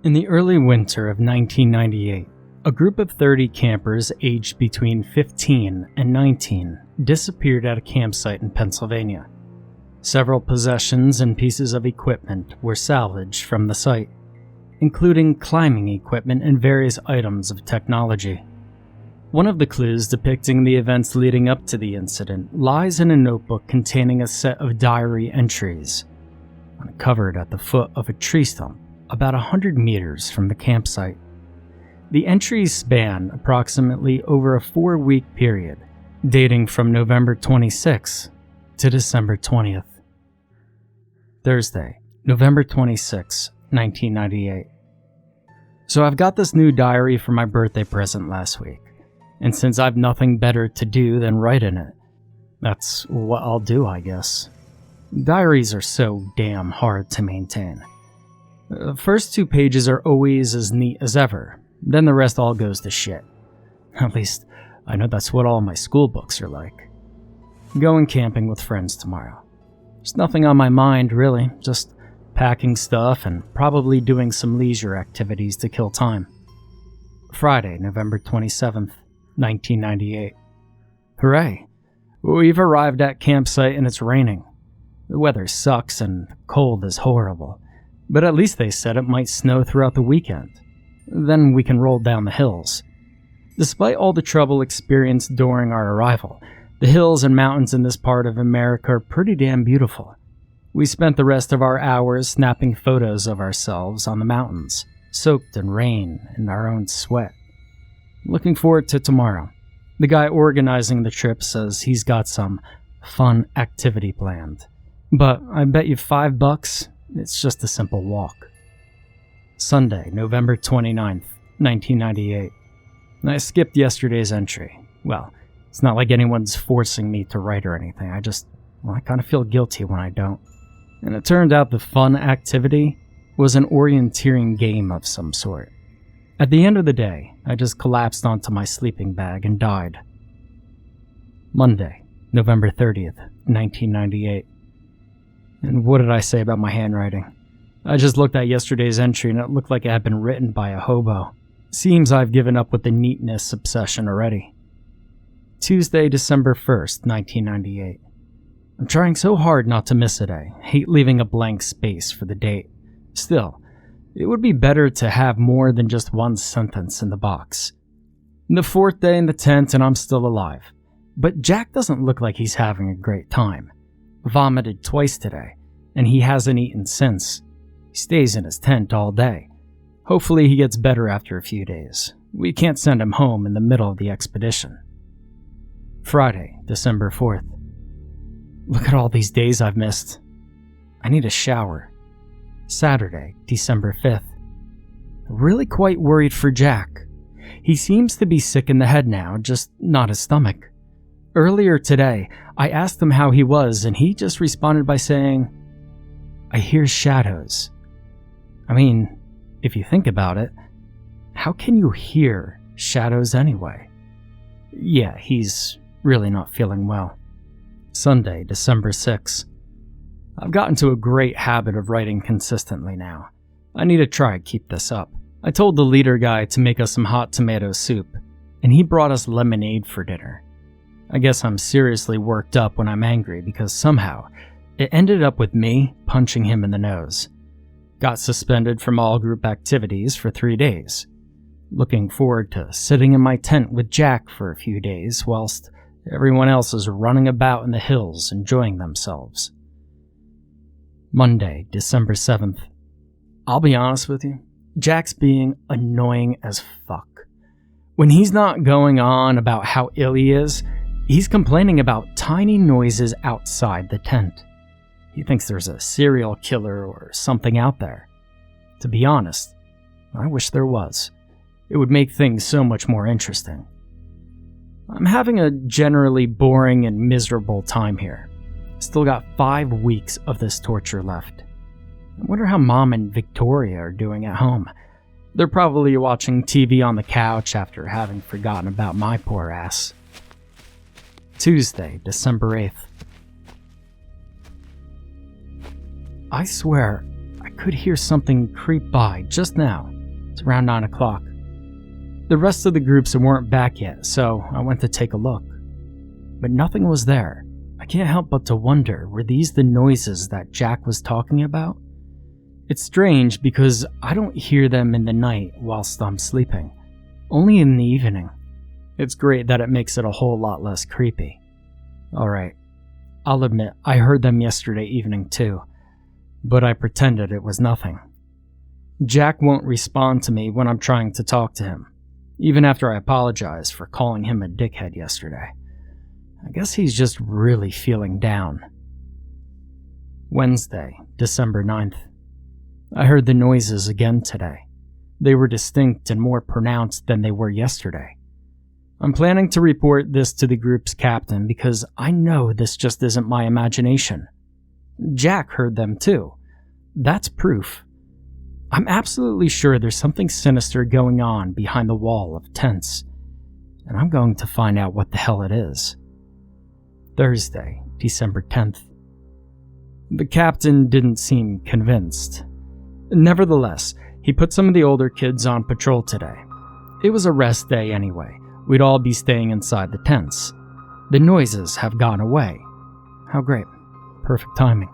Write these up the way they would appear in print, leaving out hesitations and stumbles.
In the early winter of 1998, a group of 30 campers aged between 15 and 19 disappeared at a campsite in Pennsylvania. Several possessions and pieces of equipment were salvaged from the site, including climbing equipment and various items of technology. One of the clues depicting the events leading up to the incident lies in a notebook containing a set of diary entries, uncovered at the foot of a tree stump about 100 meters from the campsite. The entries span approximately over a 4-week period, dating from November 26th to December 20th. Thursday, November 26, 1998. So I've got this new diary for my birthday present last week, and since I've nothing better to do than write in it, that's what I'll do, I guess. Diaries are so damn hard to maintain. The first 2 pages are always as neat as ever, then the rest all goes to shit. At least, I know that's what all my school books are like. Going camping with friends tomorrow. There's nothing on my mind, really, just packing stuff and probably doing some leisure activities to kill time. Friday, November 27th, 1998. Hooray! We've arrived at campsite and it's raining. The weather sucks and the cold is horrible, but at least they said it might snow throughout the weekend. Then we can roll down the hills. Despite all the trouble experienced during our arrival, the hills and mountains in this part of America are pretty damn beautiful. We spent the rest of our hours snapping photos of ourselves on the mountains, soaked in rain and our own sweat. Looking forward to tomorrow. The guy organizing the trip says he's got some fun activity planned. But I bet you $5, it's just a simple walk. Sunday, November 29th, 1998. I skipped yesterday's entry. Well, it's not like anyone's forcing me to write or anything. I kind of feel guilty when I don't. And it turned out the fun activity was an orienteering game of some sort. At the end of the day, I just collapsed onto my sleeping bag and died. Monday, November 30th, 1998. And what did I say about my handwriting? I just looked at yesterday's entry and it looked like it had been written by a hobo. Seems I've given up with the neatness obsession already. Tuesday, December 1st, 1998. I'm trying so hard not to miss a day. Hate leaving a blank space for the date. Still, it would be better to have more than just one sentence in the box. The 4th day in the tent and I'm still alive. But Jack doesn't look like he's having a great time. Vomited twice today, and he hasn't eaten since. He stays in his tent all day. Hopefully he gets better after a few days. We can't send him home in the middle of the expedition. Friday, December 4th. Look at all these days I've missed. I need a shower. Saturday, December 5th. Really quite worried for Jack. He seems to be sick in the head now, just not his stomach. Earlier today, I asked him how he was and he just responded by saying, "I hear shadows." I mean, if you think about it, how can you hear shadows anyway? Yeah, he's really not feeling well. Sunday, December 6th. I've gotten to a great habit of writing consistently now. I need to try to keep this up. I told the leader guy to make us some hot tomato soup, and he brought us lemonade for dinner. I guess I'm seriously worked up when I'm angry because somehow it ended up with me punching him in the nose. Got suspended from all group activities for 3 days. Looking forward to sitting in my tent with Jack for a few days whilst everyone else is running about in the hills enjoying themselves. Monday, December 7th. I'll be honest with you, Jack's being annoying as fuck. When he's not going on about how ill he is, he's complaining about tiny noises outside the tent. He thinks there's a serial killer or something out there. To be honest, I wish there was. It would make things so much more interesting. I'm having a generally boring and miserable time here. Still got 5 weeks of this torture left. I wonder how Mom and Victoria are doing at home. They're probably watching TV on the couch after having forgotten about my poor ass. Tuesday, December 8th. I swear, I could hear something creep by just now. It's around 9 o'clock. The rest of the groups weren't back yet, so I went to take a look. But nothing was there. I can't help but to wonder, were these the noises that Jack was talking about? It's strange because I don't hear them in the night whilst I'm sleeping, only in the evening. It's great that it makes it a whole lot less creepy. Alright, I'll admit I heard them yesterday evening too, but I pretended it was nothing. Jack won't respond to me when I'm trying to talk to him, even after I apologize for calling him a dickhead yesterday. I guess he's just really feeling down. Wednesday, December 9th. I heard the noises again today. They were distinct and more pronounced than they were yesterday. I'm planning to report this to the group's captain because I know this just isn't my imagination. Jack heard them too. That's proof. I'm absolutely sure there's something sinister going on behind the wall of tents, and I'm going to find out what the hell it is. Thursday, December 10th. The captain didn't seem convinced. Nevertheless, he put some of the older kids on patrol today. It was a rest day anyway. We'd all be staying inside the tents. The noises have gone away. How great. Perfect timing.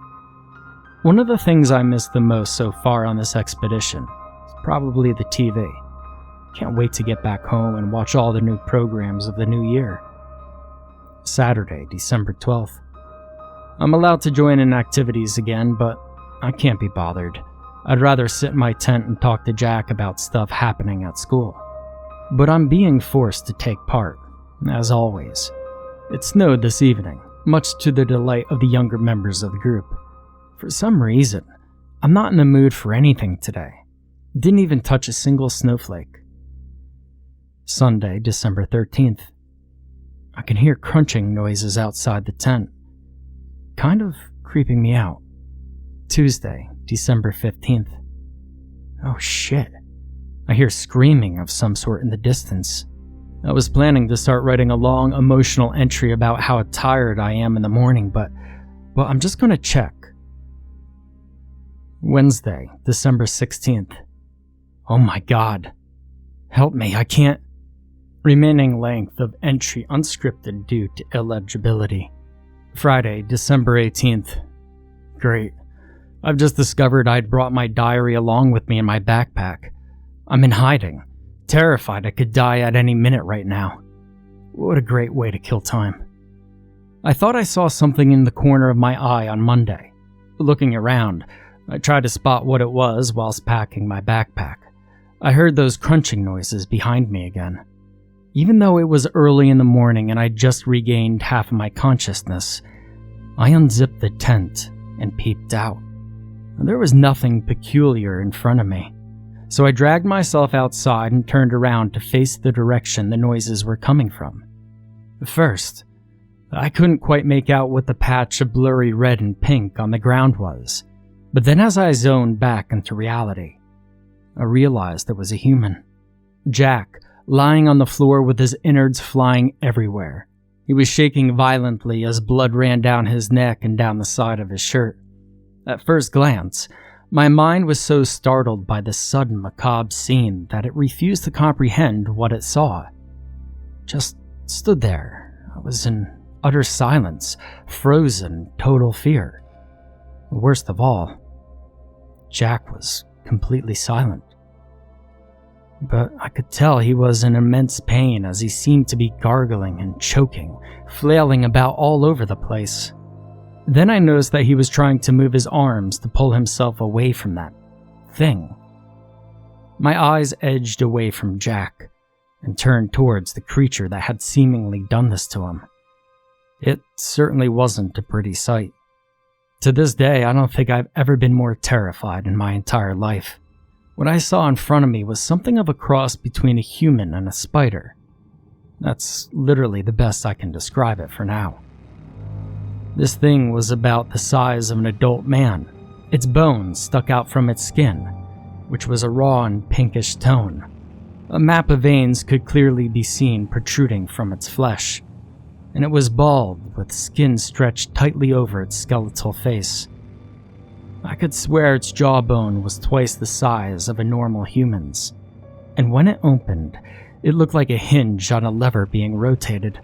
One of the things I missed the most so far on this expedition is probably the TV. Can't wait to get back home and watch all the new programs of the new year. Saturday, December 12th. I'm allowed to join in activities again, but I can't be bothered. I'd rather sit in my tent and talk to Jack about stuff happening at school. But I'm being forced to take part, as always. It snowed this evening, much to the delight of the younger members of the group. For some reason, I'm not in the mood for anything today. Didn't even touch a single snowflake. Sunday, December 13th. I can hear crunching noises outside the tent, kind of creeping me out. Tuesday, December 15th. Oh shit. I hear screaming of some sort in the distance. I was planning to start writing a long emotional entry about how tired I am in the morning, but I'm just gonna check. Wednesday, December 16th. Oh my god. Help me, I can't. Remaining length of entry unscripted due to illegibility. Friday, December 18th. Great. I've just discovered I'd brought my diary along with me in my backpack. I'm in hiding, terrified I could die at any minute right now. What a great way to kill time. I thought I saw something in the corner of my eye on Monday. Looking around, I tried to spot what it was whilst packing my backpack. I heard those crunching noises behind me again. Even though it was early in the morning and I'd just regained half of my consciousness, I unzipped the tent and peeped out. There was nothing peculiar in front of me, so I dragged myself outside and turned around to face the direction the noises were coming from. First, I couldn't quite make out what the patch of blurry red and pink on the ground was, but then as I zoned back into reality, I realized it was a human. Jack, lying on the floor with his innards flying everywhere. He was shaking violently as blood ran down his neck and down the side of his shirt. At first glance, my mind was so startled by this sudden macabre scene that it refused to comprehend what it saw. Just stood there. I was in utter silence, frozen, total fear. Worst of all, Jack was completely silent. But I could tell he was in immense pain as he seemed to be gargling and choking, flailing about all over the place. Then I noticed that he was trying to move his arms to pull himself away from that thing. My eyes edged away from Jack and turned towards the creature that had seemingly done this to him. It certainly wasn't a pretty sight. To this day, I don't think I've ever been more terrified in my entire life. What I saw in front of me was something of a cross between a human and a spider. That's literally the best I can describe it for now. This thing was about the size of an adult man. Its bones stuck out from its skin, which was a raw and pinkish tone. A map of veins could clearly be seen protruding from its flesh, and it was bald with skin stretched tightly over its skeletal face. I could swear its jawbone was twice the size of a normal human's, and when it opened, it looked like a hinge on a lever being rotated.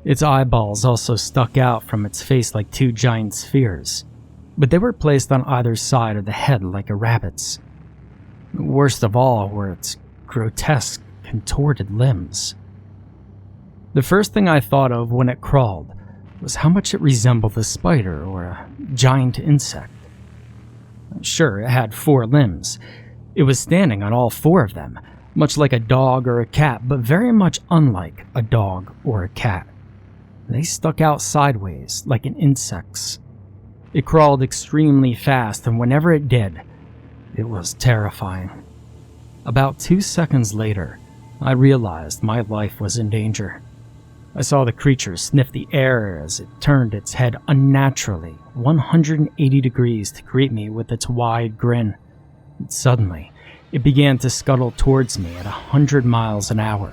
Its eyeballs also stuck out from its face like two giant spheres, but they were placed on either side of the head like a rabbit's. Worst of all were its grotesque, contorted limbs. The first thing I thought of when it crawled was how much it resembled a spider or a giant insect. Sure, it had 4 limbs. It was standing on all 4 of them, much like a dog or a cat, but very much unlike a dog or a cat. They stuck out sideways like an insect's. It crawled extremely fast, and whenever it did, it was terrifying. About 2 seconds later, I realized my life was in danger. I saw the creature sniff the air as it turned its head unnaturally 180 degrees to greet me with its wide grin. And suddenly, it began to scuttle towards me at 100 miles an hour,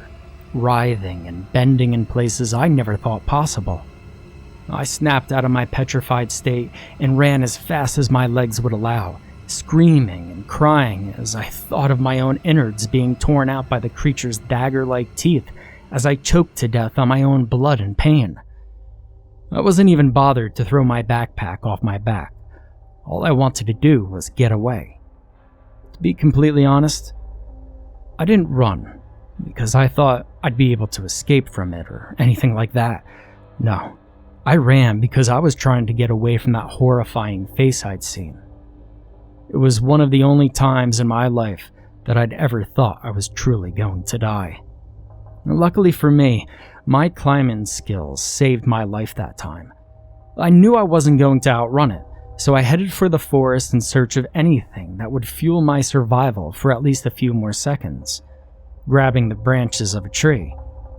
writhing and bending in places I never thought possible. I snapped out of my petrified state and ran as fast as my legs would allow, screaming and crying as I thought of my own innards being torn out by the creature's dagger-like teeth as I choked to death on my own blood and pain. I wasn't even bothered to throw my backpack off my back. All I wanted to do was get away. To be completely honest, I didn't run because I thought I'd be able to escape from it or anything like that. No, I ran because I was trying to get away from that horrifying face I'd seen. It was one of the only times in my life that I'd ever thought I was truly going to die. Luckily for me, my climbing skills saved my life that time. I knew I wasn't going to outrun it, so I headed for the forest in search of anything that would fuel my survival for at least a few more seconds. Grabbing the branches of a tree,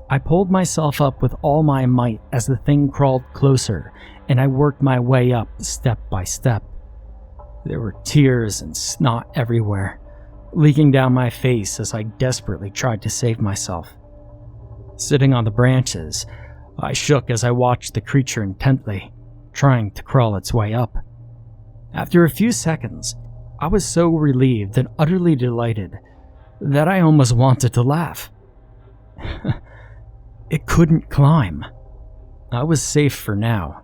I pulled myself up with all my might as the thing crawled closer, and I worked my way up step by step. There were tears and snot everywhere, leaking down my face as I desperately tried to save myself. Sitting on the branches, I shook as I watched the creature intently, trying to crawl its way up. After a few seconds, I was so relieved and utterly delighted that I almost wanted to laugh. It couldn't climb. I was safe for now.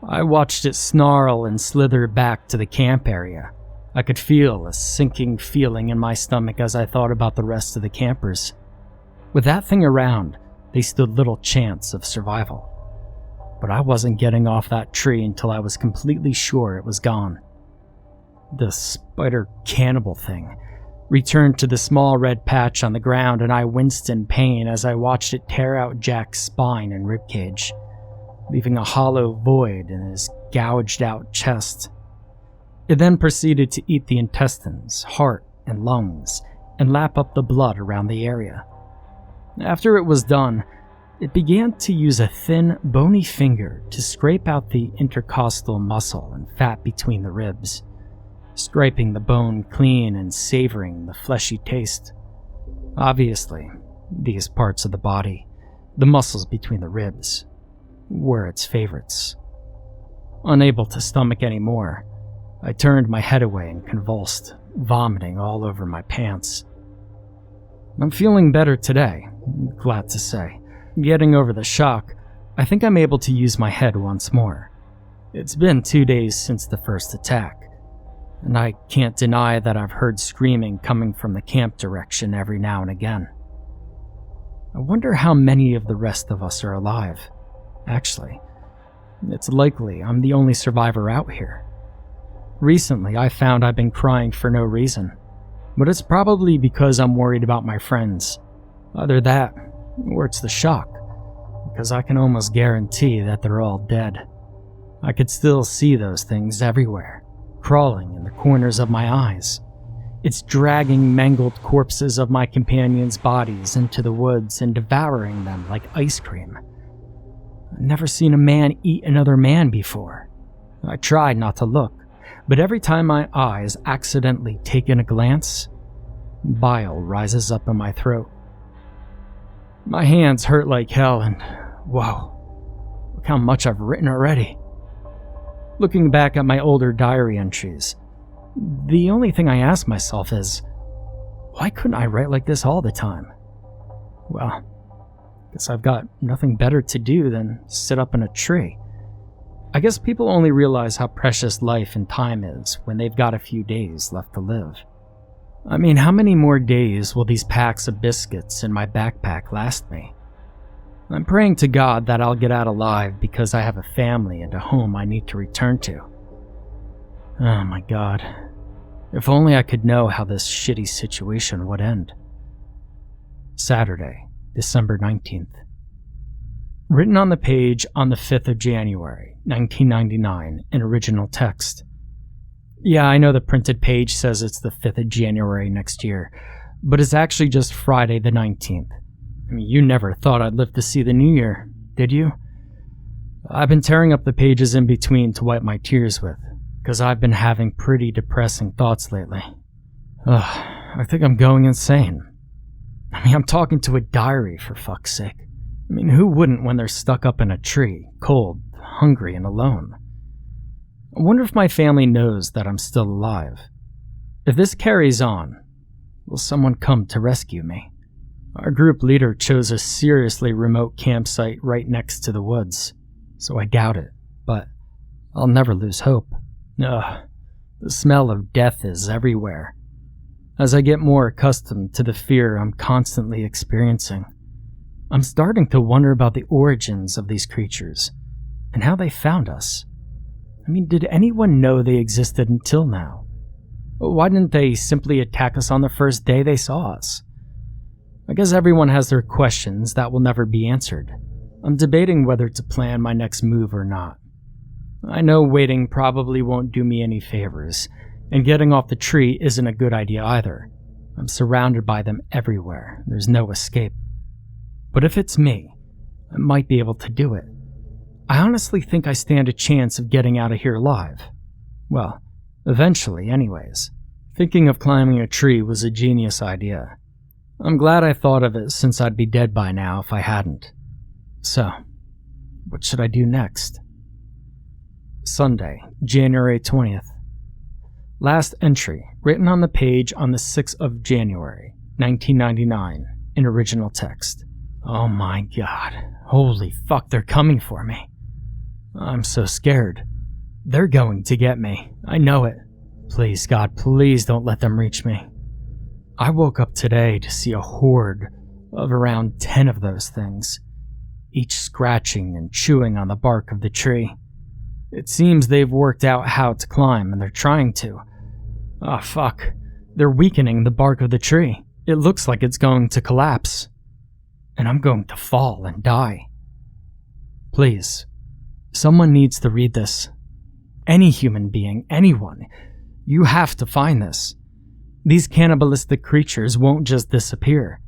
I watched it snarl and slither back to the camp area. I could feel a sinking feeling in my stomach as I thought about the rest of the campers. With that thing around, they stood little chance of survival. But I wasn't getting off that tree until I was completely sure it was gone. The spider cannibal thing returned to the small red patch on the ground, and I winced in pain as I watched it tear out Jack's spine and ribcage, leaving a hollow void in his gouged out chest. It then proceeded to eat the intestines, heart, and lungs, and lap up the blood around the area. After it was done, it began to use a thin, bony finger to scrape out the intercostal muscle and fat between the ribs, scraping the bone clean and savoring the fleshy taste. Obviously, these parts of the body, the muscles between the ribs, were its favorites. Unable to stomach any more, I turned my head away and convulsed, vomiting all over my pants. I'm feeling better today, glad to say. Getting over the shock, I think I'm able to use my head once more. It's been 2 days since the first attack, and I can't deny that I've heard screaming coming from the camp direction every now and again. I wonder how many of the rest of us are alive. Actually, it's likely I'm the only survivor out here. Recently, I found I've been crying for no reason, but it's probably because I'm worried about my friends. Either that, or it's the shock, because I can almost guarantee that they're all dead. I could still see those things everywhere, crawling in the corners of my eyes. It's dragging mangled corpses of my companions' bodies into the woods and devouring them like ice cream. I've never seen a man eat another man before. I tried not to look, but every time my eyes accidentally take in a glance, bile rises up in my throat. My hands hurt like hell, and whoa, look how much I've written already. Looking back at my older diary entries, The only thing I ask myself is, why couldn't I write like this all the time? Well, guess I've got nothing better to do than sit up in a tree. I guess people only realize how precious life and time is when they've got a few days left to live. I mean, how many more days will these packs of biscuits in my backpack last me? I'm praying to God that I'll get out alive because I have a family and a home I need to return to. Oh my God. If only I could know how this shitty situation would end. Saturday, December 19th. Written on the page on the 5th of January, 1999, in original text. Yeah, I know the printed page says it's the 5th of January next year, but it's actually just Friday the 19th. I mean, you never thought I'd live to see the new year, did you? I've been tearing up the pages in between to wipe my tears with, because I've been having pretty depressing thoughts lately. Ugh, I think I'm going insane. I mean, I'm talking to a diary, for fuck's sake. I mean, who wouldn't when they're stuck up in a tree, cold, hungry, and alone? I wonder if my family knows that I'm still alive. If this carries on, will someone come to rescue me? Our group leader chose a seriously remote campsite right next to the woods, so I doubt it, but I'll never lose hope. Ugh, the smell of death is everywhere. As I get more accustomed to the fear I'm constantly experiencing, I'm starting to wonder about the origins of these creatures and how they found us. I mean, did anyone know they existed until now? Why didn't they simply attack us on the first day they saw us? I guess everyone has their questions that will never be answered. I'm debating whether to plan my next move or not. I know waiting probably won't do me any favors, and getting off the tree isn't a good idea either. I'm surrounded by them everywhere. There's no escape. But if it's me, I might be able to do it. I honestly think I stand a chance of getting out of here alive. Well, eventually anyways. Thinking of climbing a tree was a genius idea. I'm glad I thought of it since I'd be dead by now if I hadn't. So, what should I do next? Sunday, January 20th. Last entry, written on the page on the 6th of January, 1999, in original text. Oh my God. Holy fuck, they're coming for me. I'm so scared. They're going to get me. I know it. Please, God, please don't let them reach me. I woke up today to see a horde of around 10 of those things, each scratching and chewing on the bark of the tree. It seems they've worked out how to climb, and they're trying to. Oh, fuck. They're weakening the bark of the tree. It looks like it's going to collapse. And I'm going to fall and die. Please, someone needs to read this. Any human being, anyone. You have to find this. These cannibalistic creatures won't just disappear.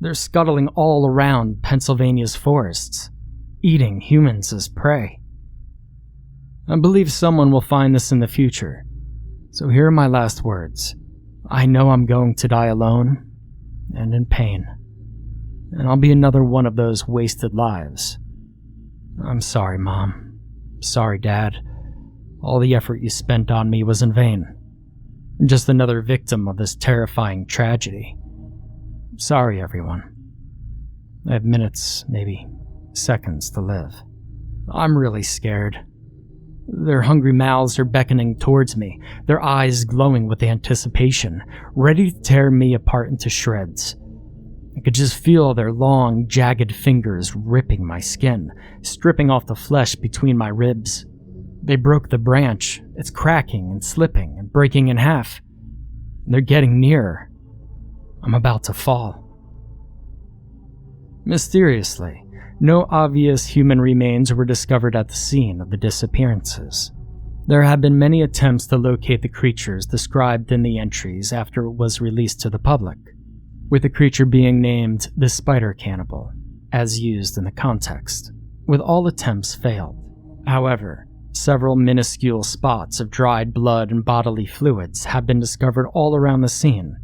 They're scuttling all around Pennsylvania's forests, eating humans as prey. I believe someone will find this in the future. So here are my last words. I know I'm going to die alone and in pain. And I'll be another one of those wasted lives. I'm sorry, Mom. Sorry, Dad. All the effort you spent on me was in vain. I'm just another victim of this terrifying tragedy. Sorry, everyone. I have minutes, maybe seconds to live. I'm really scared. Their hungry mouths are beckoning towards me, their eyes glowing with anticipation, ready to tear me apart into shreds. I could just feel their long, jagged fingers ripping my skin, stripping off the flesh between my ribs. They broke the branch. It's cracking and slipping and breaking in half. They're getting nearer. I'm about to fall. Mysteriously, no obvious human remains were discovered at the scene of the disappearances. There have been many attempts to locate the creatures described in the entries after it was released to the public, with the creature being named the Spider Cannibal, as used in the context, with all attempts failed. However, several minuscule spots of dried blood and bodily fluids have been discovered all around the scene,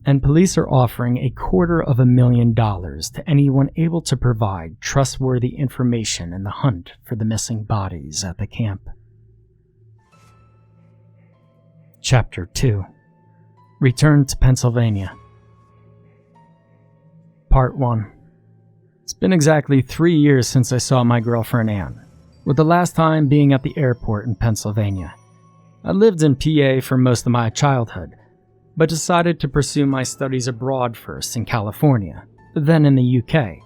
and police are offering $250,000 to anyone able to provide trustworthy information in the hunt for the missing bodies at the camp. Chapter 2. Return to Pennsylvania. Part 1. It's been exactly 3 years since I saw my girlfriend Anne, with the last time being at the airport in Pennsylvania. I lived in PA for most of my childhood, but decided to pursue my studies abroad first in California, then in the UK.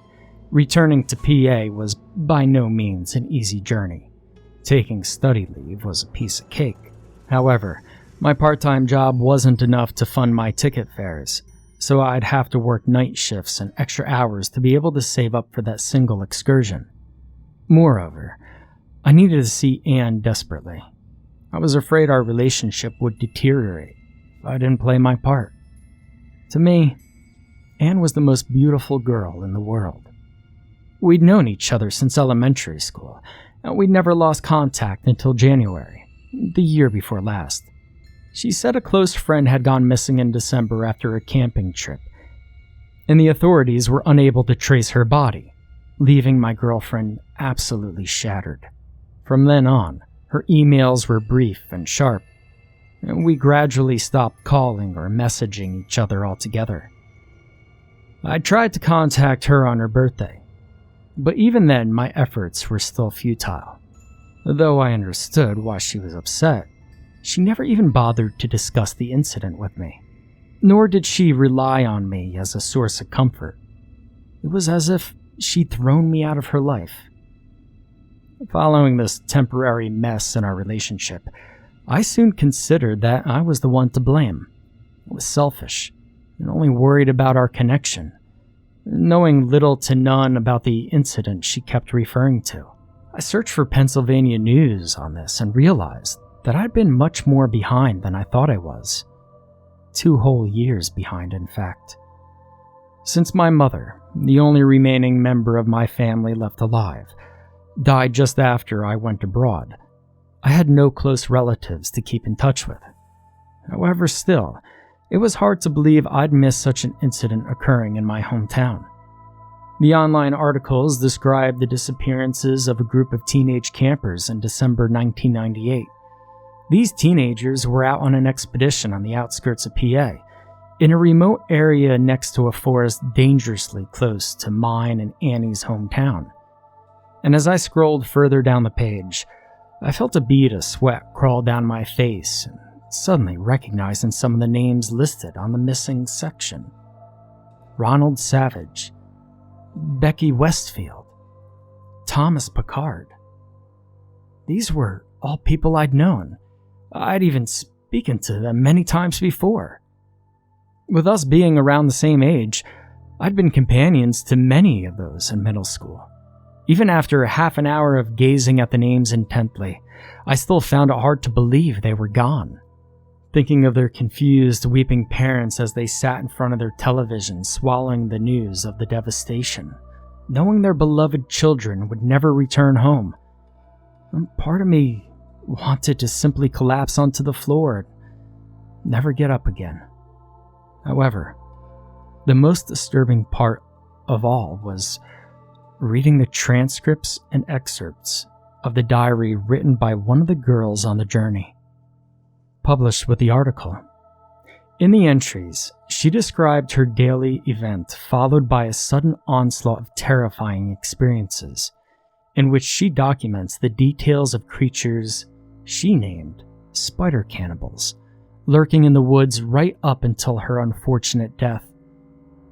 Returning to PA was by no means an easy journey. Taking study leave was a piece of cake. However, my part-time job wasn't enough to fund my ticket fares, so I'd have to work night shifts and extra hours to be able to save up for that single excursion. Moreover, I needed to see Anne desperately. I was afraid our relationship would deteriorate if I didn't play my part. To me, Anne was the most beautiful girl in the world. We'd known each other since elementary school, and we'd never lost contact until January, the year before last. She said a close friend had gone missing in December after a camping trip, and the authorities were unable to trace her body, leaving my girlfriend absolutely shattered. From then on, her emails were brief and sharp, and we gradually stopped calling or messaging each other altogether. I tried to contact her on her birthday, but even then my efforts were still futile. Though I understood why she was upset, she never even bothered to discuss the incident with me, nor did she rely on me as a source of comfort. It was as if she'd thrown me out of her life. Following this temporary mess in our relationship, I soon considered that I was the one to blame. I was selfish and only worried about our connection, knowing little to none about the incident she kept referring to. I searched for Pennsylvania news on this and realized that I'd been much more behind than I thought I was. 2 whole years behind, in fact. Since my mother, the only remaining member of my family left alive, died just after I went abroad, I had no close relatives to keep in touch with. However, still, it was hard to believe I'd missed such an incident occurring in my hometown. The online articles described the disappearances of a group of teenage campers in December 1998. These teenagers were out on an expedition on the outskirts of PA, in a remote area next to a forest dangerously close to mine and Annie's hometown. And as I scrolled further down the page, I felt a bead of sweat crawl down my face and suddenly recognizing some of the names listed on the missing section. Ronald Savage, Becky Westfield, Thomas Picard. These were all people I'd known. I'd even spoken to them many times before. With us being around the same age, I'd been companions to many of those in middle school. Even after half an hour of gazing at the names intently, I still found it hard to believe they were gone. Thinking of their confused, weeping parents as they sat in front of their television swallowing the news of the devastation, knowing their beloved children would never return home. Part of me wanted to simply collapse onto the floor and never get up again. However, the most disturbing part of all was reading the transcripts and excerpts of the diary written by one of the girls on the journey. Published with the article. In the entries, she described her daily event followed by a sudden onslaught of terrifying experiences, in which she documents the details of creatures she named spider cannibals, lurking in the woods right up until her unfortunate death.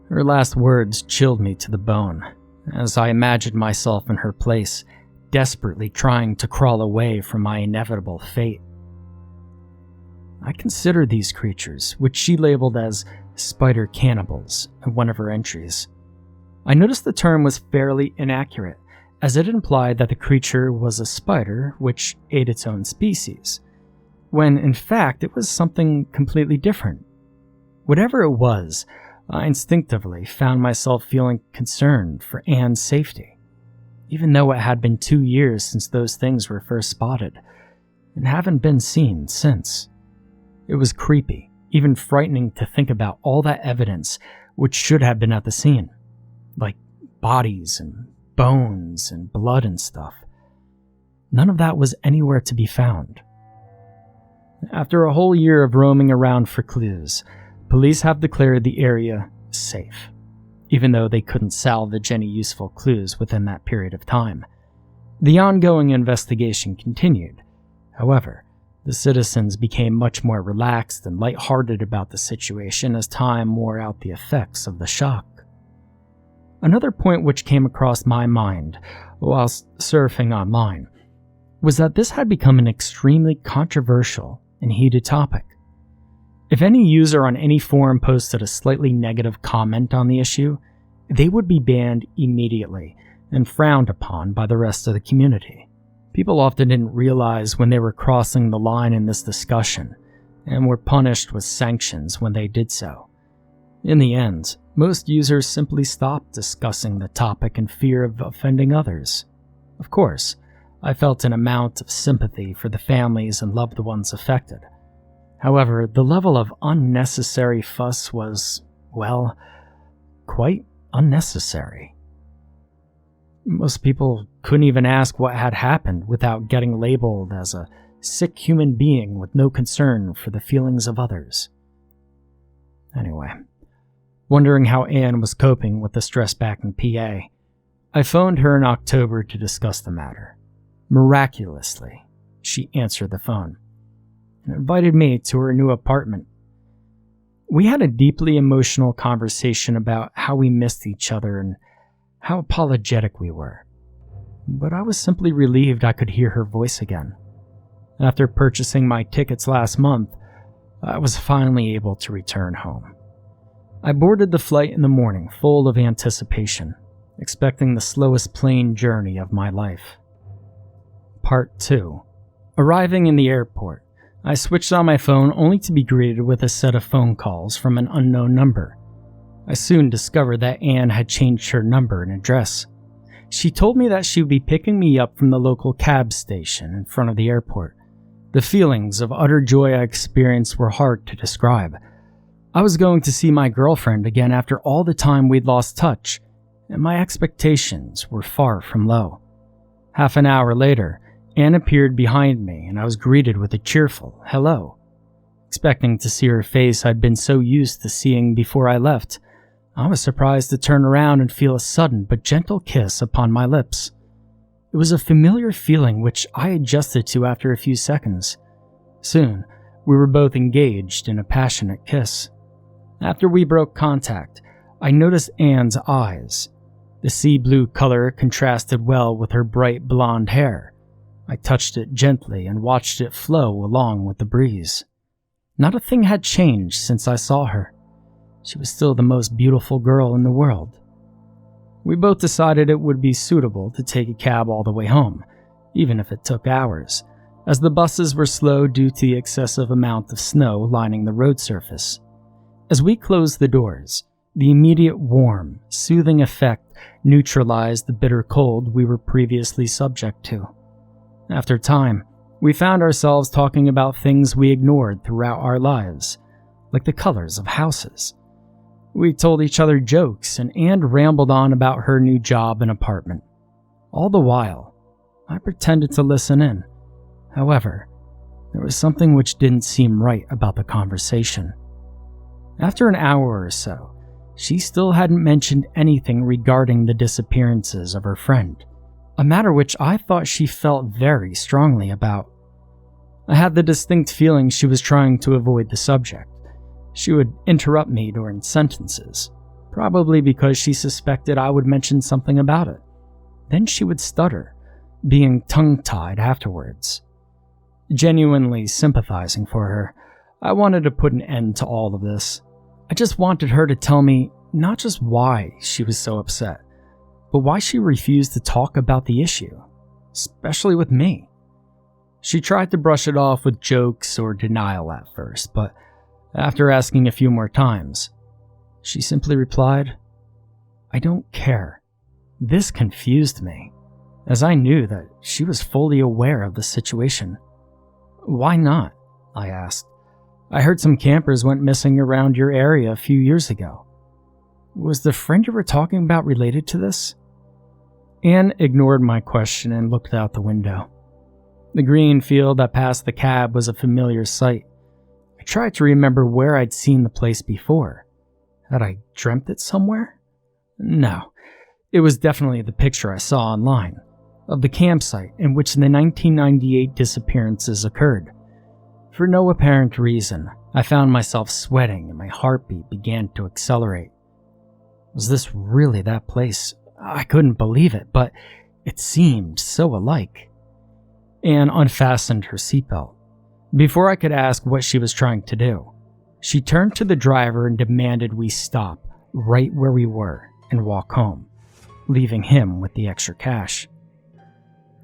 Her last words chilled me to the bone, as I imagined myself in her place, desperately trying to crawl away from my inevitable fate. I considered these creatures, which she labeled as spider cannibals, in one of her entries. I noticed the term was fairly inaccurate, as it implied that the creature was a spider which ate its own species, when in fact it was something completely different. Whatever it was, I instinctively found myself feeling concerned for Anne's safety, even though it had been 2 years since those things were first spotted, and haven't been seen since. It was creepy, even frightening to think about all that evidence which should have been at the scene, like bodies and bones and blood and stuff. None of that was anywhere to be found. After a whole year of roaming around for clues, police have declared the area safe, even though they couldn't salvage any useful clues within that period of time. The ongoing investigation continued. However, the citizens became much more relaxed and lighthearted about the situation as time wore out the effects of the shock. Another point which came across my mind whilst surfing online was that this had become an extremely controversial and heated topic. If any user on any forum posted a slightly negative comment on the issue, they would be banned immediately and frowned upon by the rest of the community. People often didn't realize when they were crossing the line in this discussion and were punished with sanctions when they did so. In the end, most users simply stopped discussing the topic in fear of offending others. Of course, I felt an amount of sympathy for the families and loved ones affected. However, the level of unnecessary fuss was, well, quite unnecessary. Most people couldn't even ask what had happened without getting labeled as a sick human being with no concern for the feelings of others. Anyway, wondering how Anne was coping with the stress back in PA, I phoned her in October to discuss the matter. Miraculously, she answered the phone and invited me to her new apartment. We had a deeply emotional conversation about how we missed each other and how apologetic we were, but I was simply relieved I could hear her voice again. After purchasing my tickets last month, I was finally able to return home. I boarded the flight in the morning full of anticipation, expecting the slowest plane journey of my life. Part 2. Arriving in the airport, I switched on my phone only to be greeted with a set of phone calls from an unknown number. I soon discovered that Anne had changed her number and address. She told me that she would be picking me up from the local cab station in front of the airport. The feelings of utter joy I experienced were hard to describe. I was going to see my girlfriend again after all the time we'd lost touch, and my expectations were far from low. Half an hour later, Anne appeared behind me and I was greeted with a cheerful hello. Expecting to see her face I'd been so used to seeing before I left, I was surprised to turn around and feel a sudden but gentle kiss upon my lips. It was a familiar feeling which I adjusted to after a few seconds. Soon, we were both engaged in a passionate kiss. After we broke contact, I noticed Anne's eyes. The sea blue color contrasted well with her bright blonde hair. I touched it gently and watched it flow along with the breeze. Not a thing had changed since I saw her. She was still the most beautiful girl in the world. We both decided it would be suitable to take a cab all the way home, even if it took hours, as the buses were slow due to the excessive amount of snow lining the road surface. As we closed the doors, the immediate warm, soothing effect neutralized the bitter cold we were previously subject to. After time, we found ourselves talking about things we ignored throughout our lives, like the colors of houses. We told each other jokes, and Anne rambled on about her new job and apartment. All the while, I pretended to listen in. However, there was something which didn't seem right about the conversation. After an hour or so, she still hadn't mentioned anything regarding the disappearances of her friend, a matter which I thought she felt very strongly about. I had the distinct feeling she was trying to avoid the subject. She would interrupt me during sentences, probably because she suspected I would mention something about it. Then she would stutter, being tongue-tied afterwards. Genuinely sympathizing for her, I wanted to put an end to all of this. I just wanted her to tell me not just why she was so upset, but why she refused to talk about the issue, especially with me. She tried to brush it off with jokes or denial at first, but after asking a few more times, she simply replied, "I don't care." This confused me, as I knew that she was fully aware of the situation. "Why not?" I asked. "I heard some campers went missing around your area a few years ago. Was the friend you were talking about related to this?" Anne ignored my question and looked out the window. The green field that passed the cab was a familiar sight. I tried to remember where I'd seen the place before. Had I dreamt it somewhere? No. It was definitely the picture I saw online, of the campsite in which the 1998 disappearances occurred. For no apparent reason, I found myself sweating and my heartbeat began to accelerate. Was this really that place? I couldn't believe it, but it seemed so alike. Anne unfastened her seatbelt. Before I could ask what she was trying to do, she turned to the driver and demanded we stop right where we were and walk home, leaving him with the extra cash.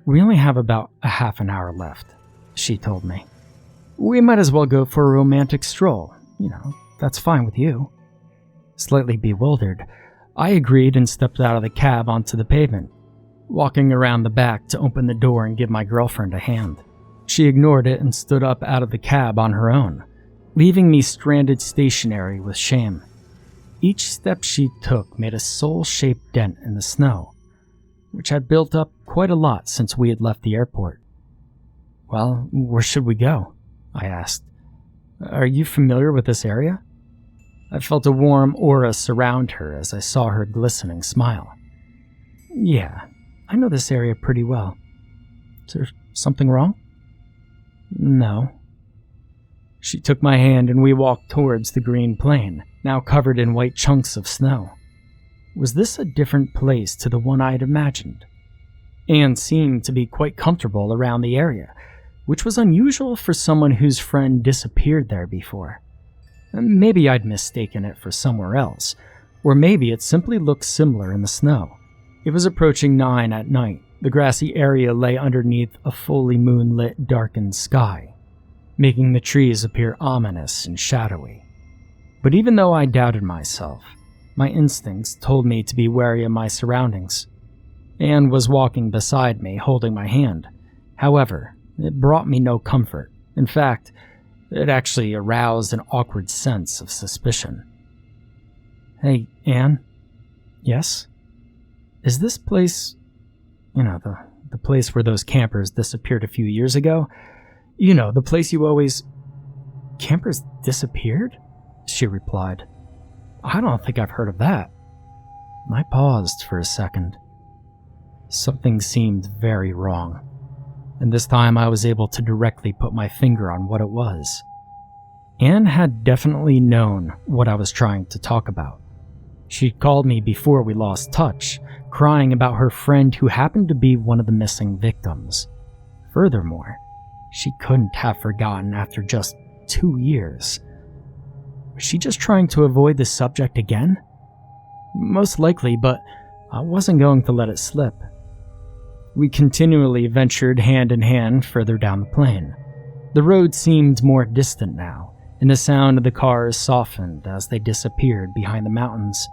We only have about a half an hour left, she told me. We might as well go for a romantic stroll. That's fine with you. Slightly bewildered, I agreed and stepped out of the cab onto the pavement, walking around the back to open the door and give my girlfriend a hand. She ignored it and stood up out of the cab on her own, leaving me stranded stationary with shame. Each step she took made a soul-shaped dent in the snow, which had built up quite a lot since we had left the airport. Well, where should we go? I asked. Are you familiar with this area? I felt a warm aura surround her as I saw her glistening smile. Yeah, I know this area pretty well. Is there something wrong? No. She took my hand and we walked towards the green plain, now covered in white chunks of snow. Was this a different place to the one I had imagined? Anne seemed to be quite comfortable around the area, which was unusual for someone whose friend disappeared there before. Maybe I'd mistaken it for somewhere else, or maybe it simply looked similar in the snow. It was approaching 9 at night. The grassy area lay underneath a fully moonlit, darkened sky, making the trees appear ominous and shadowy. But even though I doubted myself, my instincts told me to be wary of my surroundings. Anne was walking beside me, holding my hand. However, it brought me no comfort. In fact, it actually aroused an awkward sense of suspicion. Hey, Anne? Yes? Is this place, the place where those campers disappeared a few years ago? The place you always... Campers disappeared? She replied. I don't think I've heard of that. I paused for a second. Something seemed very wrong, and this time I was able to directly put my finger on what it was. Anne had definitely known what I was trying to talk about. She'd called me before we lost touch, crying about her friend who happened to be one of the missing victims. Furthermore, she couldn't have forgotten after just 2 years. Was she just trying to avoid the subject again? Most likely, but I wasn't going to let it slip. We continually ventured hand in hand further down the plain. The road seemed more distant now, and the sound of the cars softened as they disappeared behind the mountains.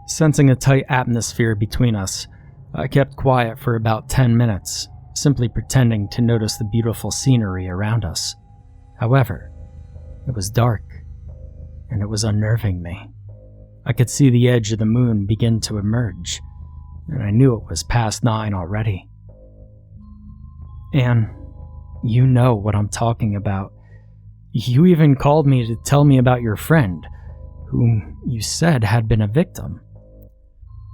Sensing a tight atmosphere between us, I kept quiet for about 10 minutes, simply pretending to notice the beautiful scenery around us. However, it was dark, and it was unnerving me. I could see the edge of the moon begin to emerge, and I knew it was past 9 already. Anne, you know what I'm talking about. You even called me to tell me about your friend, whom you said had been a victim.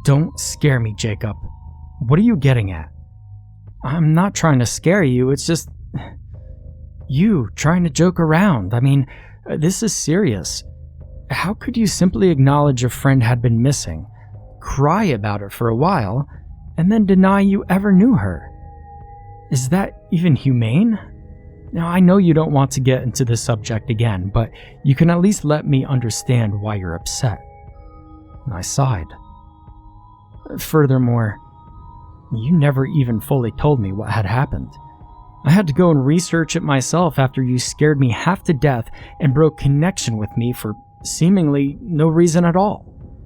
Don't scare me, Jacob. What are you getting at? I'm not trying to scare you, it's just... you trying to joke around. I mean, this is serious. How could you simply acknowledge a friend had been missing, cry about it for a while, and then deny you ever knew her? Is that even humane? Now, I know you don't want to get into this subject again, but you can at least let me understand why you're upset. And I sighed. Furthermore, you never even fully told me what had happened. I had to go and research it myself after you scared me half to death and broke connection with me for seemingly no reason at all.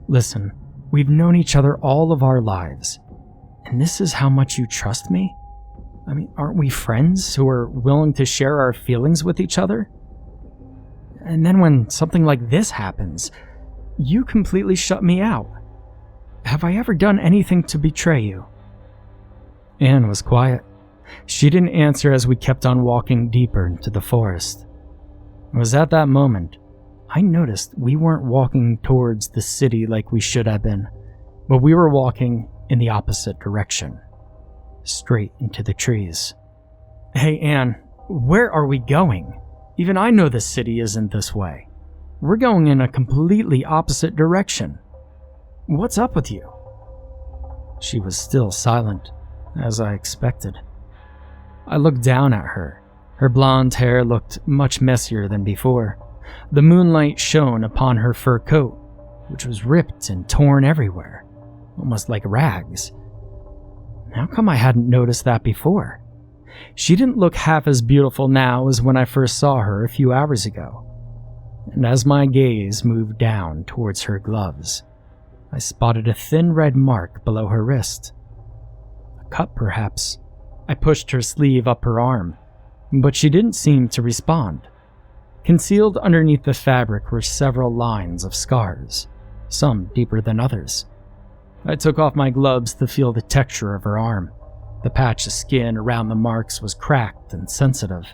Listen, we've known each other all of our lives, and this is how much you trust me? I mean, aren't we friends who are willing to share our feelings with each other? And then when something like this happens, you completely shut me out. Have I ever done anything to betray you? Anne was quiet. She didn't answer as we kept on walking deeper into the forest. It was at that moment I noticed we weren't walking towards the city like we should have been, but we were walking in the opposite direction, straight into the trees. Hey Anne, where are we going? Even I know the city isn't this way. We're going in a completely opposite direction. What's up with you? She was still silent, as I expected. I looked down at her. Her blonde hair looked much messier than before. The moonlight shone upon her fur coat, which was ripped and torn everywhere, almost like rags. How come I hadn't noticed that before? She didn't look half as beautiful now as when I first saw her a few hours ago. And as my gaze moved down towards her gloves, I spotted a thin red mark below her wrist. A cut, perhaps. I pushed her sleeve up her arm, but she didn't seem to respond. Concealed underneath the fabric were several lines of scars, some deeper than others. I took off my gloves to feel the texture of her arm. The patch of skin around the marks was cracked and sensitive.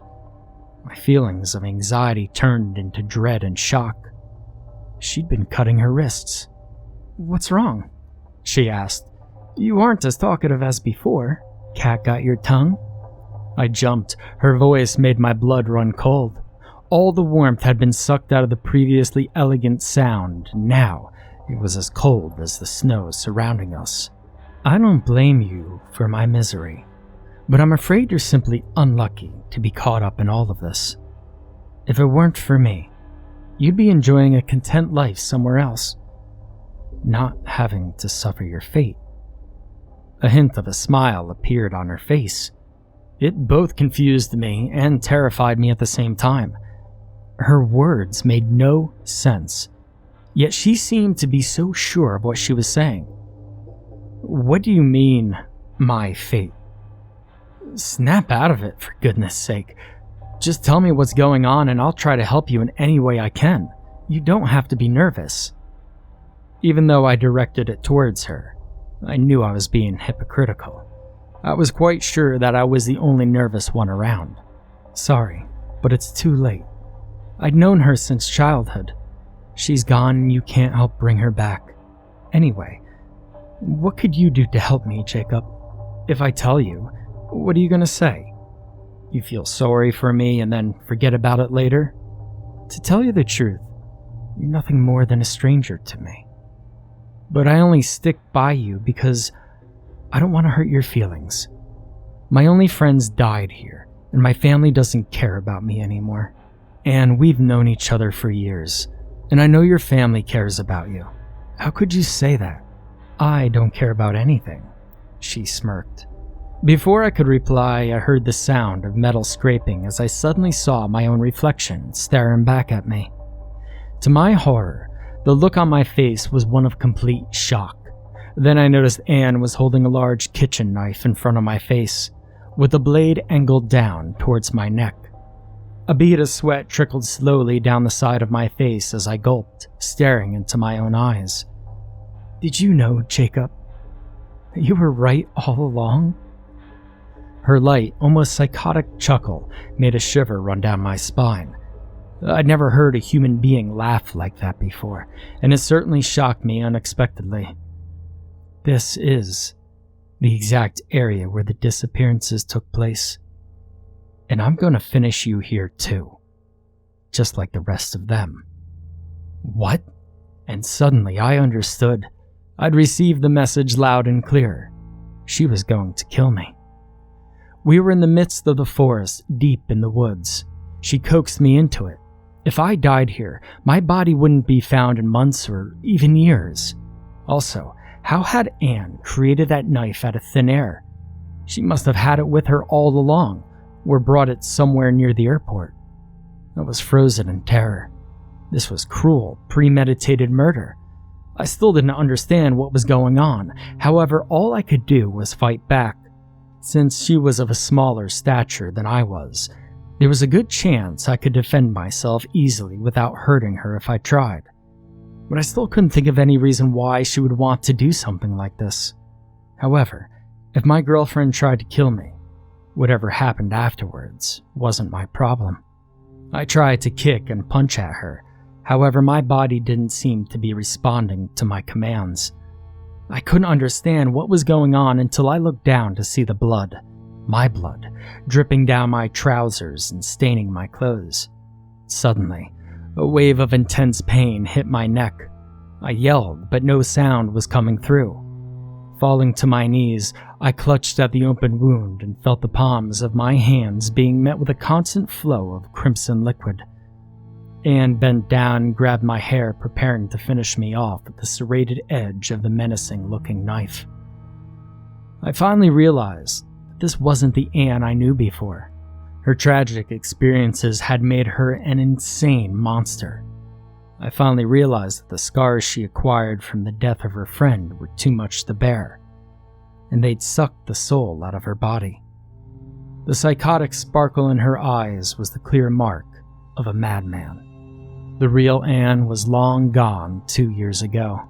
My feelings of anxiety turned into dread and shock. She'd been cutting her wrists. "What's wrong?" she asked. "You aren't as talkative as before. Cat got your tongue?" I jumped. Her voice made my blood run cold. All the warmth had been sucked out of the previously elegant sound. Now it was as cold as the snow surrounding us. "I don't blame you for my misery, but I'm afraid you're simply unlucky to be caught up in all of this. If it weren't for me, you'd be enjoying a content life somewhere else, not having to suffer your fate." A hint of a smile appeared on her face. It both confused me and terrified me at the same time. Her words made no sense, yet she seemed to be so sure of what she was saying. "What do you mean, my fate?" "Snap out of it, for goodness sake. Just tell me what's going on and I'll try to help you in any way I can. You don't have to be nervous." Even though I directed it towards her, I knew I was being hypocritical. I was quite sure that I was the only nervous one around. "Sorry, but it's too late. I'd known her since childhood. She's gone and you can't help bring her back. Anyway, what could you do to help me, Jacob? If I tell you, what are you going to say? You feel sorry for me and then forget about it later? To tell you the truth, you're nothing more than a stranger to me. But I only stick by you because I don't want to hurt your feelings. My only friends died here, and my family doesn't care about me anymore. And we've known each other for years, and I know your family cares about you. How could you say that? I don't care about anything," she smirked. Before I could reply, I heard the sound of metal scraping as I suddenly saw my own reflection staring back at me. To my horror, the look on my face was one of complete shock. Then I noticed Anne was holding a large kitchen knife in front of my face, with the blade angled down towards my neck. A bead of sweat trickled slowly down the side of my face as I gulped, staring into my own eyes. "Did you know, Jacob, that you were right all along?" Her light, almost psychotic chuckle made a shiver run down my spine. I'd never heard a human being laugh like that before, and it certainly shocked me unexpectedly. "This is the exact area where the disappearances took place. And I'm going to finish you here too, just like the rest of them." "What?" And suddenly I understood. I'd received the message loud and clear. She was going to kill me. We were in the midst of the forest, deep in the woods. She coaxed me into it. If I died here, my body wouldn't be found in months or even years. Also, how had Anne created that knife out of thin air? She must have had it with her all along, or brought it somewhere near the airport. I was frozen in terror. This was cruel, premeditated murder. I still didn't understand what was going on. However, all I could do was fight back. Since she was of a smaller stature than I was, there was a good chance I could defend myself easily without hurting her if I tried. But I still couldn't think of any reason why she would want to do something like this. However, if my girlfriend tried to kill me, Whatever happened afterwards wasn't my problem. I tried to kick and punch at her, however my body didn't seem to be responding to my commands. I couldn't understand what was going on until I looked down to see the blood, my blood, dripping down my trousers and staining my clothes. Suddenly, a wave of intense pain hit my neck. I yelled, but no sound was coming through. Falling to my knees, I clutched at the open wound and felt the palms of my hands being met with a constant flow of crimson liquid. Anne bent down and grabbed my hair, preparing to finish me off with the serrated edge of the menacing-looking knife. I finally realized that this wasn't the Anne I knew before. Her tragic experiences had made her an insane monster. I finally realized that the scars she acquired from the death of her friend were too much to bear, and they'd sucked the soul out of her body. The psychotic sparkle in her eyes was the clear mark of a madman. The real Anne was long gone 2 years ago.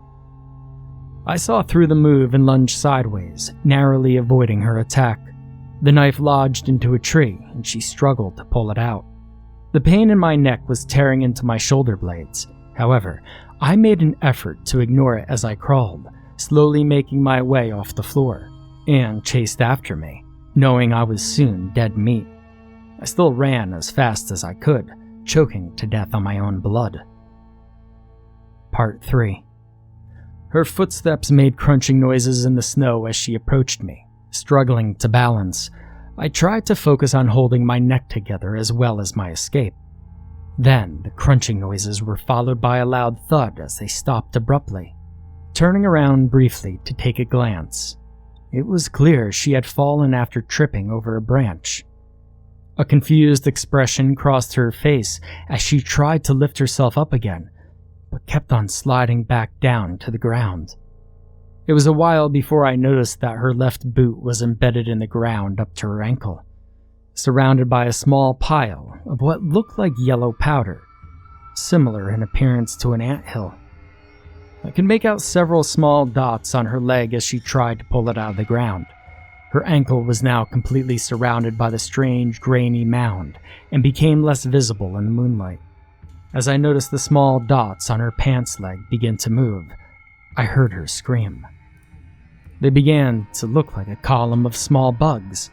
I saw through the move and lunged sideways, narrowly avoiding her attack. The knife lodged into a tree, and she struggled to pull it out. The pain in my neck was tearing into my shoulder blades. However, I made an effort to ignore it as I crawled, slowly making my way off the floor. Anne chased after me, knowing I was soon dead meat. I still ran as fast as I could, choking to death on my own blood. Part 3. Her footsteps made crunching noises in the snow as she approached me. Struggling to balance, I tried to focus on holding my neck together as well as my escape. Then, the crunching noises were followed by a loud thud as they stopped abruptly. Turning around briefly to take a glance, it was clear she had fallen after tripping over a branch. A confused expression crossed her face as she tried to lift herself up again, but kept on sliding back down to the ground. It was a while before I noticed that her left boot was embedded in the ground up to her ankle, surrounded by a small pile of what looked like yellow powder, similar in appearance to an anthill. I could make out several small dots on her leg as she tried to pull it out of the ground. Her ankle was now completely surrounded by the strange, grainy mound and became less visible in the moonlight. As I noticed the small dots on her pants leg begin to move, I heard her scream. They began to look like a column of small bugs,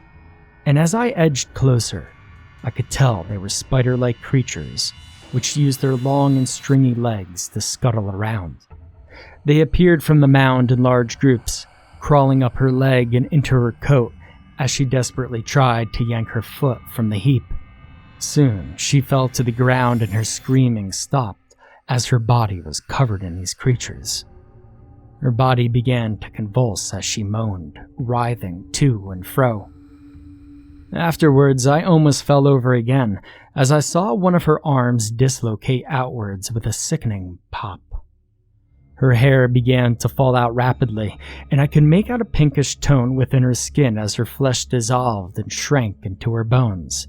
and as I edged closer, I could tell they were spider-like creatures which used their long and stringy legs to scuttle around. They appeared from the mound in large groups, crawling up her leg and into her coat as she desperately tried to yank her foot from the heap. Soon, she fell to the ground and her screaming stopped as her body was covered in these creatures. Her body began to convulse as she moaned, writhing to and fro. Afterwards, I almost fell over again as I saw one of her arms dislocate outwards with a sickening pop. Her hair began to fall out rapidly, and I could make out a pinkish tone within her skin as her flesh dissolved and shrank into her bones.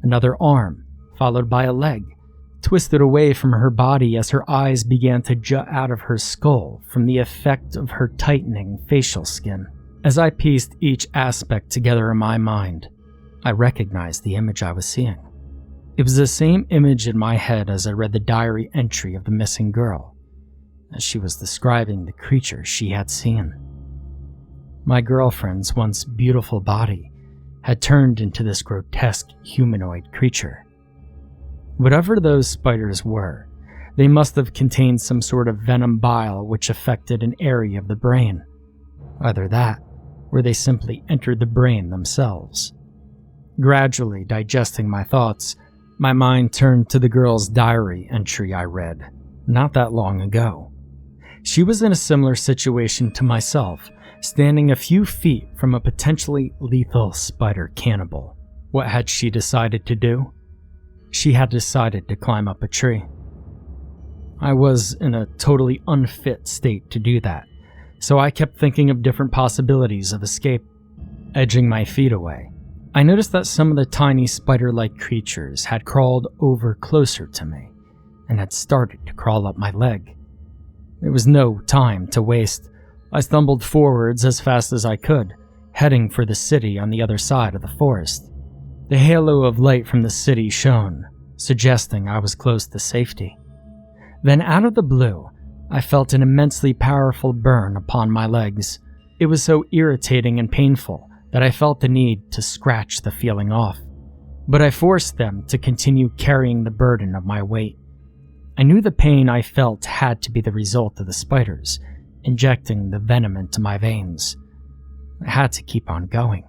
Another arm, followed by a leg, twisted away from her body as her eyes began to jut out of her skull from the effect of her tightening facial skin. As I pieced each aspect together in my mind, I recognized the image I was seeing. It was the same image in my head as I read the diary entry of the missing girl, as she was describing the creature she had seen. My girlfriend's once beautiful body had turned into this grotesque humanoid creature. Whatever those spiders were, they must have contained some sort of venom bile which affected an area of the brain. Either that, or they simply entered the brain themselves. Gradually digesting my thoughts, my mind turned to the girl's diary entry I read not that long ago. She was in a similar situation to myself, standing a few feet from a potentially lethal spider cannibal. What had she decided to do? She had decided to climb up a tree. I was in a totally unfit state to do that, so I kept thinking of different possibilities of escape. Edging my feet away, I noticed that some of the tiny spider-like creatures had crawled over closer to me and had started to crawl up my leg. There was no time to waste. I stumbled forwards as fast as I could, heading for the city on the other side of the forest. The halo of light from the city shone, suggesting I was close to safety. Then out of the blue, I felt an immensely powerful burn upon my legs. It was so irritating and painful that I felt the need to scratch the feeling off. But I forced them to continue carrying the burden of my weight. I knew the pain I felt had to be the result of the spiders, injecting the venom into my veins. I had to keep on going.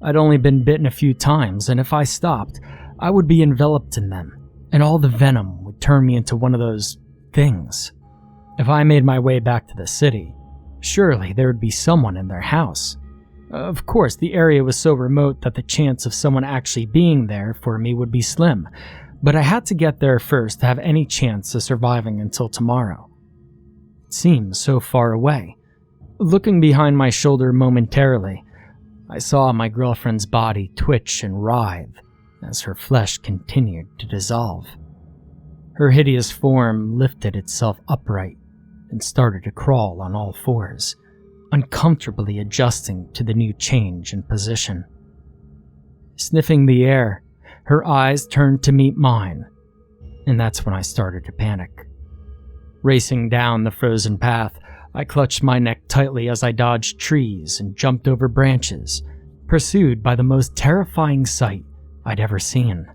I'd only been bitten a few times, and if I stopped, I would be enveloped in them, and all the venom would turn me into one of those things. If I made my way back to the city, surely there would be someone in their house. Of course, the area was so remote that the chance of someone actually being there for me would be slim, but I had to get there first to have any chance of surviving until tomorrow. It seemed so far away. Looking behind my shoulder momentarily, I saw my girlfriend's body twitch and writhe as her flesh continued to dissolve. Her hideous form lifted itself upright and started to crawl on all fours, uncomfortably adjusting to the new change in position. Sniffing the air, her eyes turned to meet mine, and that's when I started to panic. Racing down the frozen path, I clutched my neck tightly as I dodged trees and jumped over branches, pursued by the most terrifying sight I'd ever seen.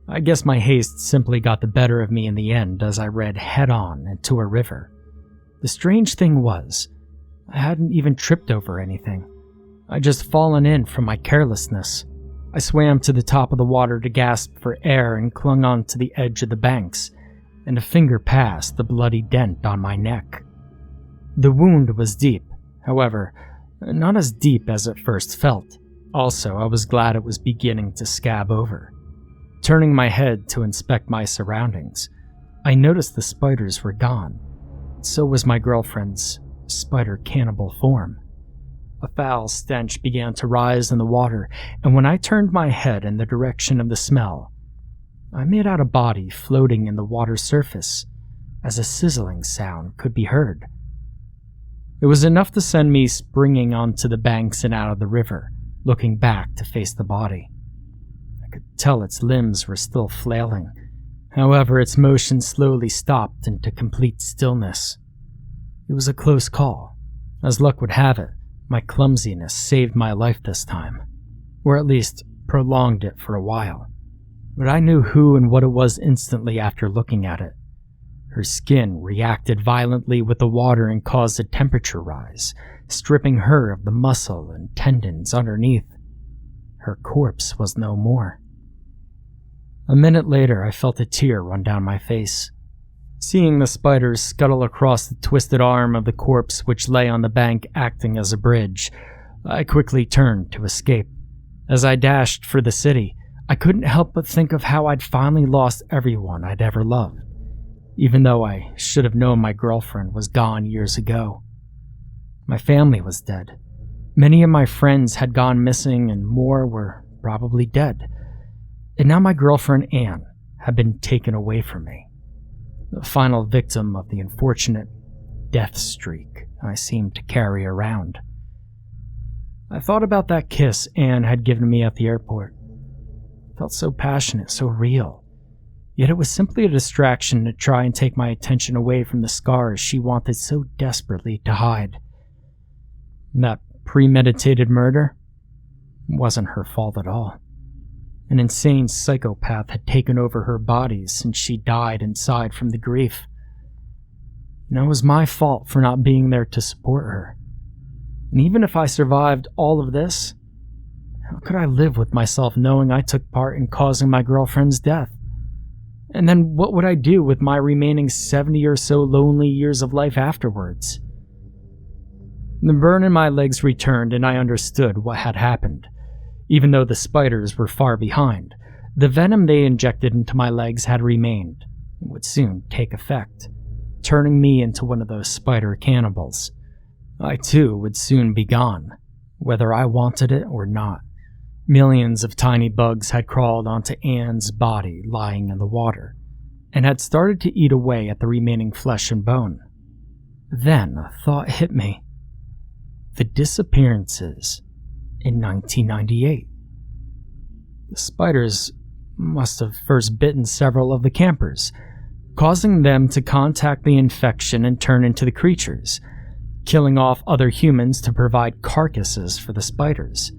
I guess my haste simply got the better of me in the end as I ran head-on into a river. The strange thing was, I hadn't even tripped over anything. I'd just fallen in from my carelessness. I swam to the top of the water to gasp for air and clung on to the edge of the banks, and a finger passed the bloody dent on my neck. The wound was deep, however, not as deep as it first felt. Also, I was glad it was beginning to scab over. Turning my head to inspect my surroundings, I noticed the spiders were gone. So was my girlfriend's spider cannibal form. A foul stench began to rise in the water, and when I turned my head in the direction of the smell, I made out a body floating in the water's surface, as a sizzling sound could be heard. It was enough to send me springing onto the banks and out of the river, looking back to face the body. I could tell its limbs were still flailing. However, its motion slowly stopped into complete stillness. It was a close call. As luck would have it, my clumsiness saved my life this time, or at least prolonged it for a while. But I knew who and what it was instantly after looking at it. Her skin reacted violently with the water and caused a temperature rise, stripping her of the muscle and tendons underneath. Her corpse was no more. A minute later, I felt a tear run down my face. Seeing the spiders scuttle across the twisted arm of the corpse which lay on the bank acting as a bridge, I quickly turned to escape. As I dashed for the city, I couldn't help but think of how I'd finally lost everyone I'd ever loved, even though I should have known my girlfriend was gone years ago. My family was dead. Many of my friends had gone missing and more were probably dead. And now my girlfriend Anne had been taken away from me, the final victim of the unfortunate death streak I seemed to carry around. I thought about that kiss Anne had given me at the airport. It felt so passionate, so real. Yet it was simply a distraction to try and take my attention away from the scars she wanted so desperately to hide. That premeditated murder wasn't her fault at all. An insane psychopath had taken over her body since she died inside from the grief. And it was my fault for not being there to support her. And even if I survived all of this, how could I live with myself knowing I took part in causing my girlfriend's death? And then what would I do with my remaining 70 or so lonely years of life afterwards? The burn in my legs returned and I understood what had happened. Even though the spiders were far behind, the venom they injected into my legs had remained and would soon take effect, turning me into one of those spider cannibals. I too would soon be gone, whether I wanted it or not. Millions of tiny bugs had crawled onto Anne's body lying in the water, and had started to eat away at the remaining flesh and bone. Then a thought hit me. The disappearances in 1998. The spiders must have first bitten several of the campers, causing them to contact the infection and turn into the creatures, killing off other humans to provide carcasses for the spiders.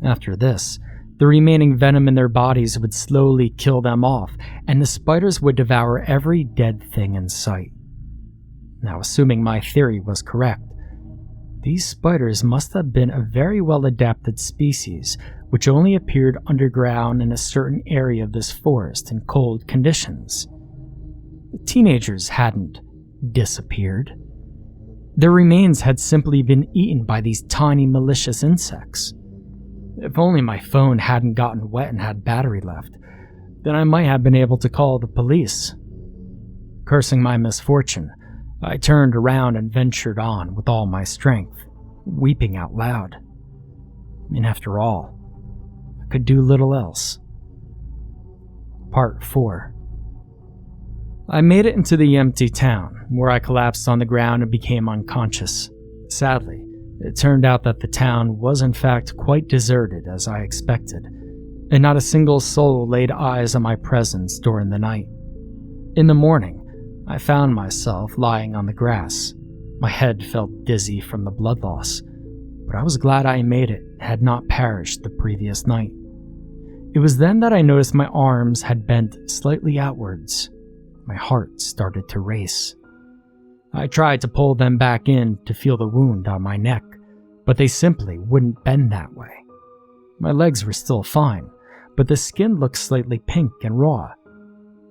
After this, the remaining venom in their bodies would slowly kill them off, and the spiders would devour every dead thing in sight. Now, assuming my theory was correct, these spiders must have been a very well-adapted species which only appeared underground in a certain area of this forest in cold conditions. The teenagers hadn't disappeared. Their remains had simply been eaten by these tiny malicious insects. If only my phone hadn't gotten wet and had battery left, then I might have been able to call the police. Cursing my misfortune, I turned around and ventured on with all my strength, weeping out loud. And after all, I could do little else. Part 4. I made it into the empty town, where I collapsed on the ground and became unconscious. Sadly, it turned out that the town was in fact quite deserted as I expected, and not a single soul laid eyes on my presence during the night. In the morning, I found myself lying on the grass. My head felt dizzy from the blood loss, but I was glad I made it and had not perished the previous night. It was then that I noticed my arms had bent slightly outwards. My heart started to race. I tried to pull them back in to feel the wound on my neck, but they simply wouldn't bend that way. My legs were still fine, but the skin looked slightly pink and raw.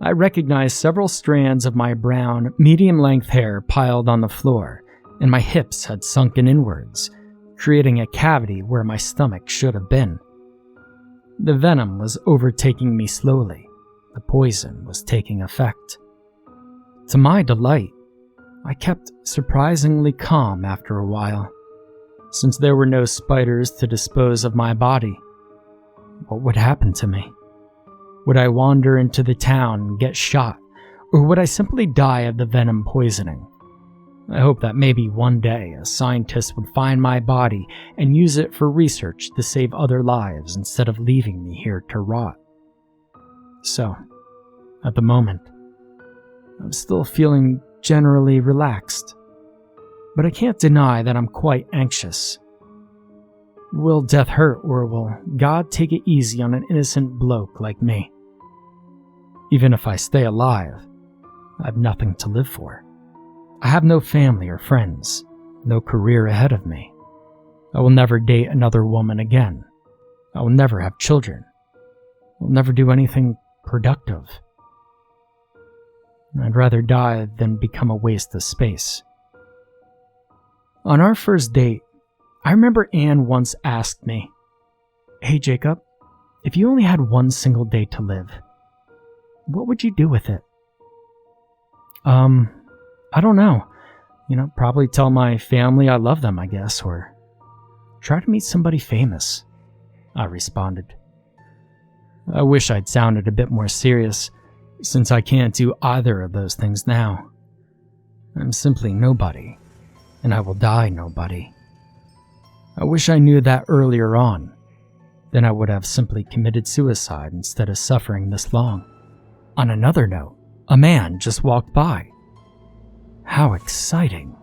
I recognized several strands of my brown, medium-length hair piled on the floor, and my hips had sunken inwards, creating a cavity where my stomach should have been. The venom was overtaking me slowly. The poison was taking effect. To my delight, I kept surprisingly calm after a while. Since there were no spiders to dispose of my body, what would happen to me? Would I wander into the town and get shot, or would I simply die of the venom poisoning? I hope that maybe one day a scientist would find my body and use it for research to save other lives instead of leaving me here to rot. So, at the moment, I'm still feeling generally relaxed, but I can't deny that I'm quite anxious. Will death hurt, or will God take it easy on an innocent bloke like me? Even if I stay alive, I have nothing to live for. I have no family or friends, no career ahead of me. I will never date another woman again. I will never have children. I will never do anything productive. I'd rather die than become a waste of space. On our first date, I remember Anne once asked me, "Hey Jacob, if you only had one single day to live, what would you do with it?" I don't know. Probably tell my family I love them, I guess, or try to meet somebody famous, I responded. I wish I'd sounded a bit more serious, since I can't do either of those things now. I'm simply nobody, and I will die nobody. I wish I knew that earlier on. Then I would have simply committed suicide instead of suffering this long. On another note, a man just walked by. How exciting.